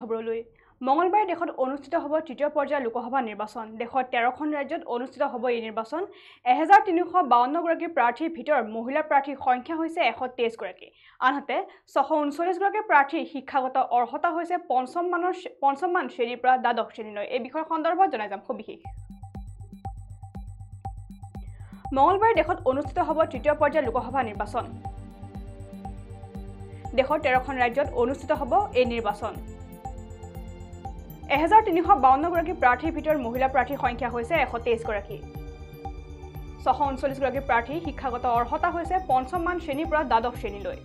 খবৰলৈ মঙলবাৰে দেশত অনুষ্ঠিত হ'ব তৃতীয় পৰ্যায়ৰ লোকসভা নিৰ্বাচন দেশৰ 13খন ৰাজ্যত অনুষ্ঠিত হ'ব এই নিৰ্বাচন 1352 গৰাকী প্ৰাৰ্থীৰ ভিতৰত মহিলা প্ৰাৰ্থীৰ সংখ্যা হৈছে 123 গৰাকী আনহাতে 639 গৰাকী প্ৰাৰ্থীৰ শিক্ষাগত অৰ্হতা হৈছে পঞ্চম মান শ্ৰেণীৰ পৰা দ্বাদশ শ্ৰেণীলৈ এই বিষয় সন্দৰ্ভত জনাই যাম সবিশেষ মঙলবাৰে দেশত অনুষ্ঠিত হ'ব তৃতীয় পৰ্যায়ৰ লোকসভা নিৰ্বাচন দেশৰ 13খন ৰাজ্যত অনুষ্ঠিত হ'ব এই নিৰ্বাচন 1352 গৰাকী প্ৰাৰ্থীৰ ভিতৰত মহিলা প্ৰাৰ্থীৰ সংখ্যা হৈছে 123 গৰাকী 639 গৰাকী প্ৰাৰ্থীৰ শিক্ষাগত অৰ্হতা হৈছে পঞ্চম মান শ্ৰেণীৰ পৰা দ্বাদশ শ্ৰেণীলৈ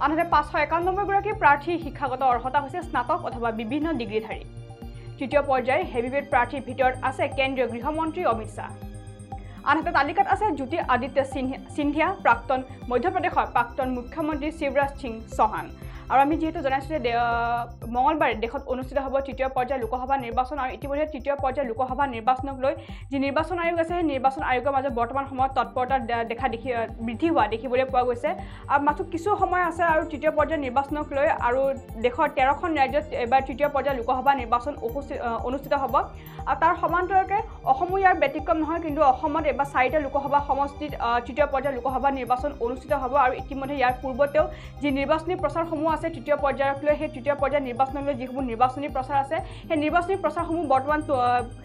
আনহাতে 591 গৰাকী প্ৰাৰ্থীৰ শিক্ষাগত অৰ্হতা হৈছে স্নাতক অথবা বিভিন্ন ডিগ্ৰীধাৰী তৃতীয় পৰ্যায়ৰ হেভিৱেট প্ৰাৰ্থীৰ ভিতৰত আছে কেন্দ্ৰীয় গৃহমন্ত্ৰী অমিত শাহ আনহাতে তালিকাত আছে জ্যোতি আদিত্য সিন্ধিয়া প্ৰাক্তন মধ্যপ্ৰদেশৰ প্ৰাক্তন মুখ্যমন্ত্ৰী শিৱৰাজ সিং চৌহান আৰু আমি যেহেতু জানাইছো যে মঙলবাৰে দেশত অনুষ্ঠিত হ'ব তৃতীয় পৰ্যায়ৰ লোকসভা নিৰ্বাচন আৰু ইতিমধ্যে তৃতীয় পৰ্যায়ৰ লোকসভা নিৰ্বাচনক লৈ যি নিৰ্বাচন আয়োগ আছে সেই নিৰ্বাচন আয়োগৰ মাজত বৰ্তমান সময়ত তৎপৰতা বৃদ্ধি হোৱা দেখিবলৈ পোৱা গৈছে আৰু মাত্ৰ কিছু সময় আছে আৰু তৃতীয় পৰ্যায়ৰ নিৰ্বাচনক লৈ আৰু দেশৰ 13খন ৰাজ্যত এবাৰ তৃতীয় পৰ্যায়ৰ লোকসভা নিৰ্বাচন অনুষ্ঠিত হ'ব আৰু তাৰ সমান্তৰালকৈ অসমো ইয়াৰ ব্যতিক্ৰম নহয় কিন্তু অসমত এবাৰ 4টা লোকসভা সমষ্টিত তৃতীয় পৰ্যায়ৰ লোকসভা নিৰ্বাচন অনুষ্ঠিত হ'ব আৰু ইতিমধ্যে ইয়াৰ পূৰ্বতেও যি নিৰ্বাচনী প্ৰচাৰসমূহ আছে তৃতীয় পৰ্যায়ক লৈ সেই তৃতীয় পৰ্যায়ৰ নিৰ্বাচনলৈ যিসমূহ নিৰ্বাচনী প্ৰচাৰ আছে সেই নিৰ্বাচনী প্ৰচাৰসমূহ বৰ্তমান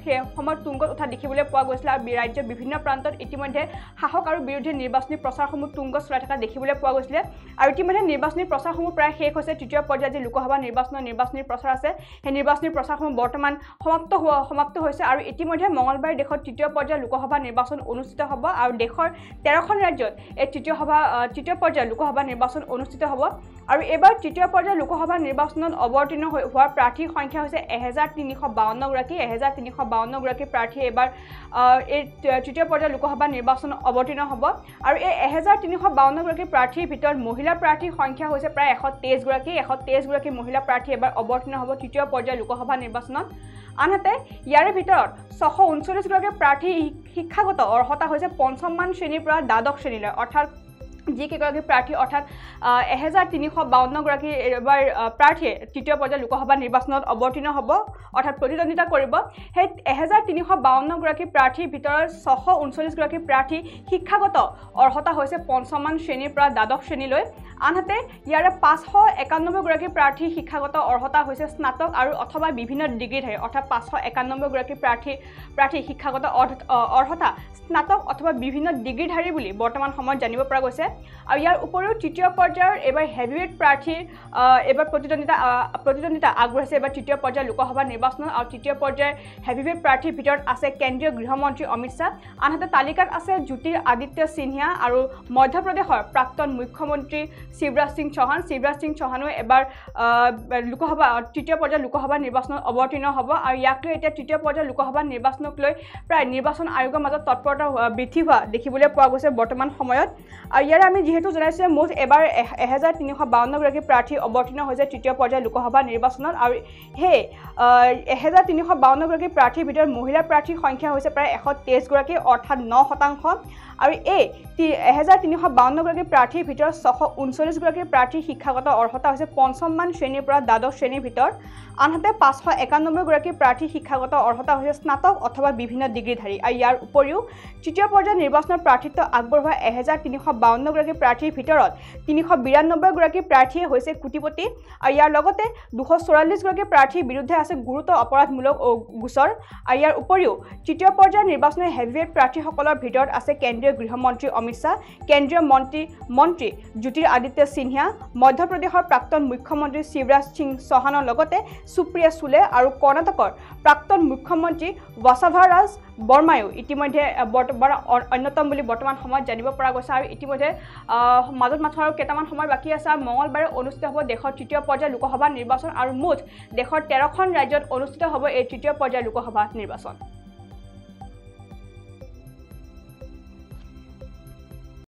সেই সময়ত তুংগত উঠা দেখিবলৈ পোৱা গৈছিল আৰু ৰাজ্যৰ বিভিন্ন প্ৰান্তত ইতিমধ্যে শাসক আৰু বিৰোধী নিৰ্বাচনী প্ৰচাৰসমূহ তুংগত চলাই থকা দেখিবলৈ পোৱা গৈছিল আৰু ইতিমধ্যে নিৰ্বাচনী প্ৰচাৰসমূহ প্ৰায় শেষ হৈছে তৃতীয় পৰ্যায়ৰ যি লোকসভা নিৰ্বাচনী প্ৰচাৰ আছে সেই নিৰ্বাচনী প্ৰচাৰসমূহ বৰ্তমান সমাপ্ত হৈছে আৰু ইতিমধ্যে মঙলবাৰে দেশত তৃতীয় পৰ্যায়ৰ লোকসভা নিৰ্বাচন অনুষ্ঠিত হ'ব আৰু দেশৰ 13খন ৰাজ্যত এই তৃতীয় পৰ্যায়ৰ লোকসভা নিৰ্বাচন অনুষ্ঠিত হ'ব আৰু এবাৰ তৃতীয় পৰ্যায়ৰ লোকসভা নিৰ্বাচনত অৱতীৰ্ণ হোৱা প্ৰাৰ্থীৰ সংখ্যা হৈছে 1352 গৰাকী 1352 গৰাকী প্ৰাৰ্থী এবাৰ এই তৃতীয় পৰ্যায়ৰ লোকসভা নিৰ্বাচনত অৱতীৰ্ণ হ'ব আৰু এই 1352 গৰাকী প্ৰাৰ্থীৰ ভিতৰত মহিলা প্ৰাৰ্থীৰ সংখ্যা হৈছে প্ৰায় 123 গৰাকী মহিলা প্ৰাৰ্থী এবাৰ অৱতীৰ্ণ হ'ব তৃতীয় পৰ্যায়ৰ লোকসভা নিৰ্বাচনত আনহাতে ইয়াৰে ভিতৰত 639 গৰাকী প্ৰাৰ্থী শিক্ষাগত অৰ্হতা হৈছে পঞ্চম মান শ্ৰেণীৰ পৰা দ্বাদশ শ্ৰেণীলৈ অৰ্থাৎ যিকেইগৰাকী প্ৰাৰ্থী অৰ্থাৎ 1352 গৰাকী এবাৰ প্ৰাৰ্থীয়ে তৃতীয় পৰ্যায়ৰ লোকসভা নিৰ্বাচনত অৱতীৰ্ণ হ'ব অৰ্থাৎ প্ৰতিদ্বন্দ্বিতা কৰিব সেই 1352 গৰাকী প্ৰাৰ্থীৰ ভিতৰত 639 গৰাকী প্ৰাৰ্থী শিক্ষাগত অৰ্হতা হৈছে পঞ্চম মান শ্ৰেণীৰ পৰা দ্বাদশ শ্ৰেণীলৈ আনহাতে ইয়াৰে 591 গৰাকী প্ৰাৰ্থী শিক্ষাগত অৰ্হতা হৈছে স্নাতক আৰু অথবা বিভিন্ন ডিগ্ৰীধাৰী অৰ্থাৎ 591 গৰাকী প্ৰাৰ্থী শিক্ষাগত অৰ্হতা স্নাতক অথবা বিভিন্ন ডিগ্ৰীধাৰী বুলি বৰ্তমান সময়ত জানিব পৰা গৈছে আৰু ইয়াৰ উপৰিও তৃতীয় পৰ্যায়ৰ এবাৰ হেভিৱেট প্ৰাৰ্থীৰ এবাৰ প্ৰতিদ্বন্দ্বিতা আগবঢ়াইছে এবাৰ তৃতীয় পৰ্যায়ৰ লোকসভা নিৰ্বাচনত আৰু তৃতীয় পৰ্যায়ৰ হেভিৱেট প্ৰাৰ্থীৰ ভিতৰত আছে কেন্দ্ৰীয় গৃহমন্ত্ৰী অমিত শাহ আনহাতে তালিকাত আছে জ্যোতি আদিত্য সিন্ধিয়া আৰু মধ্যপ্ৰদেশৰ প্ৰাক্তন মুখ্যমন্ত্ৰী শিৱৰাজ সিং চৌহানো এবাৰ তৃতীয় পৰ্যায়ৰ লোকসভা নিৰ্বাচনত অৱতীৰ্ণ হ'ব আৰু ইয়াক লৈ এতিয়া তৃতীয় পৰ্যায়ৰ লোকসভা নিৰ্বাচনক লৈ প্ৰায় নিৰ্বাচন আয়োগৰ মাজত তৎপৰতা বৃদ্ধি হোৱা দেখিবলৈ পোৱা গৈছে বৰ্তমান সময়ত আৰু ইয়াৰে আমি যিহেতু জনাইছোঁ মুঠ এবাৰ 1352 গৰাকী প্ৰাৰ্থী অৱতীৰ্ণ হৈছে তৃতীয় পৰ্যায়ৰ লোকসভা নিৰ্বাচনত আৰু সেই 1352 গৰাকী প্ৰাৰ্থীৰ ভিতৰত মহিলা প্ৰাৰ্থীৰ সংখ্যা হৈছে প্ৰায় 123 গৰাকী অৰ্থাৎ 9% আৰু এই 1352 গৰাকী প্ৰাৰ্থীৰ ভিতৰত 639 গৰাকী প্ৰাৰ্থীৰ শিক্ষাগত অৰ্হতা হৈছে পঞ্চম মান শ্ৰেণীৰ পৰা দ্বাদশ শ্ৰেণীৰ ভিতৰত আনহাতে 591 গৰাকী প্ৰাৰ্থীৰ শিক্ষাগত অৰ্হতা হৈছে স্নাতক অথবা বিভিন্ন ডিগ্ৰীধাৰী আৰু ইয়াৰ উপৰিও তৃতীয় পৰ্যায়ৰ নিৰ্বাচনত প্ৰাৰ্থিত্ব আগবঢ়োৱা 1352 গৰাকী প্ৰাৰ্থীৰ ভিতৰত 392 গৰাকী প্ৰাৰ্থীয়ে হৈছে কোটিপতি আৰু ইয়াৰ লগতে 244 গৰাকী প্ৰাৰ্থীৰ বিৰুদ্ধে আছে গুৰুতৰ অপৰাধমূলক গোচৰ আৰু ইয়াৰ উপৰিও তৃতীয় পৰ্যায়ৰ নিৰ্বাচনৰ হেভিৱেট প্ৰাৰ্থীসকলৰ ভিতৰত আছে কেন্দ্ৰীয় গৃহমন্ত্ৰী অমিত শাহ কেন্দ্ৰীয় মন্ত্ৰী জ্যোতি আদিত্য সিন্ধিয়া মধ্যপ্ৰদেশৰ প্ৰাক্তন মুখ্যমন্ত্ৰী শিৱৰাজ সিং চৌহানৰ লগতে সুপ্ৰিয়া সুলে আৰু কৰ্ণাটকৰ প্ৰাক্তন মুখ্যমন্ত্ৰী বসুন্ধৰা বৰ্মায়ো ইতিমধ্যে অন্যতম বুলি বৰ্তমান সময়ত জানিব পৰা গৈছে আৰু ইতিমধ্যে মাজত মাত্ৰ আৰু কেইটামান সময় বাকী আছে আৰু মঙলবাৰে অনুষ্ঠিত হ'ব দেশৰ তৃতীয় পৰ্যায়ৰ লোকসভা নিৰ্বাচন আৰু মুঠ দেশৰ 13খন ৰাজ্যত অনুষ্ঠিত হ'ব এই তৃতীয় পৰ্যায়ৰ লোকসভা নিৰ্বাচন